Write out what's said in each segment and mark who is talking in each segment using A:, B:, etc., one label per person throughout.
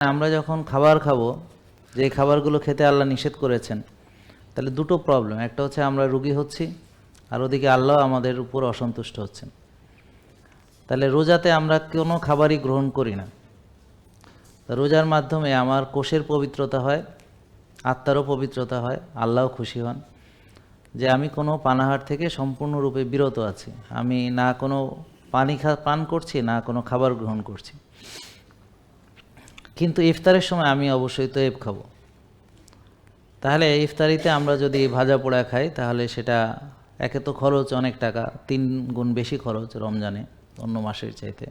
A: আমরা যখন খাবার খাবো, যে খাবারগুলো খেতে আল্লাহ নিষেধ করেছেন, তাহলে দুটো প্রবলেম। একটা হচ্ছে আমরা রোগী হচ্ছি, আর ওদিকে আল্লাহ আমাদের উপর অসন্তুষ্ট হচ্ছেন। তাহলে রোজাতে আমরা কোনো খাবারই গ্রহণ করি না। রোজার মাধ্যমে আমার কোষের পবিত্রতা হয়, আত্মারও পবিত্রতা হয়, আল্লাহও খুশি হন যে আমি কোনো পানাহার থেকে সম্পূর্ণরূপে বিরত আছি। আমি না কোনো পান করছি, না কোনো খাবার গ্রহণ করছি। কিন্তু ইফতারের সময় আমি অবশ্যই তৈব খাবো। তাহলে ইফতারিতে আমরা যদি ভাজা পোড়া খাই, তাহলে সেটা একে তো খরচ অনেক টাকা, 3 গুণ বেশি খরচ রমজানে অন্য মাসের চাইতে।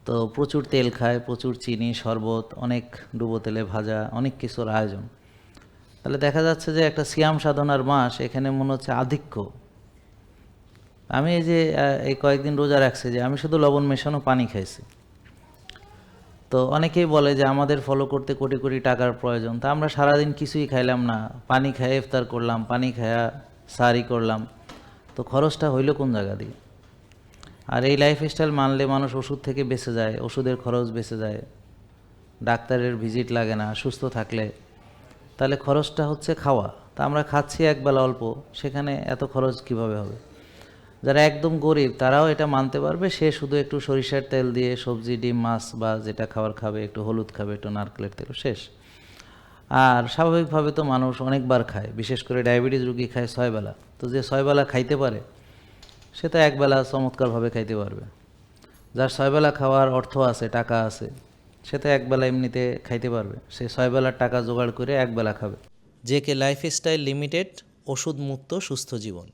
A: তো প্রচুর তেল খায়, প্রচুর চিনি, শরবত, অনেক ডুবো তেলে ভাজা, অনেক কিছুর আয়োজন। তাহলে দেখা যাচ্ছে যে একটা সিয়াম সাধনার মাস, এখানে মনে হচ্ছে আধিক্য। আমি এই যে এই কয়েকদিন রোজা রাখছি, যে আমি শুধু লবণ মেশানো পানি খাইছি। তো অনেকেই বলে যে আমাদের ফলো করতে কোটি কোটি টাকার প্রয়োজন। তা আমরা সারাদিন কিছুই খাইলাম না, পানি খাইয়ে ইফতার করলাম, পানি খাইয়া সারি করলাম, তো খরচটা হইল কোন জায়গা দিয়ে? আর এই লাইফস্টাইল মানলে মানুষ ওষুধ থেকে বেঁচে যায়, ওষুধের খরচ বেঁচে যায়, ডাক্তারের ভিজিট লাগে না সুস্থ থাকলে। তাহলে খরচটা হচ্ছে খাওয়া। তা আমরা খাচ্ছি একবেলা অল্প, সেখানে এত খরচ কিভাবে হবে? যারা একদম গরিব তারাও এটা মানতে পারবে, সে শুধু একটু সরিষার তেল দিয়ে সবজি, ডিম, মাছ বা যেটা খাবার খাবে, একটু হলুদ খাবে, একটু নারকেলের তেল, শেষ। আর স্বাভাবিকভাবে তো মানুষ অনেকবার খায়, বিশেষ করে ডায়াবেটিস রোগী খায় 6 বেলা। তো যে 6 বেলা খাইতে পারে, সে তো একবেলা চমৎকারভাবে খাইতে পারবে। যার 6 বেলা খাওয়ার অর্থ আছে, টাকা আছে, সে তো একবেলা এমনিতে খাইতে পারবে। সে 6 বেলার টাকা জোগাড় করে একবেলা খাবে।
B: জেকে লাইফস্টাইল লিমিটেড, ওষুধ মুক্ত সুস্থ জীবন।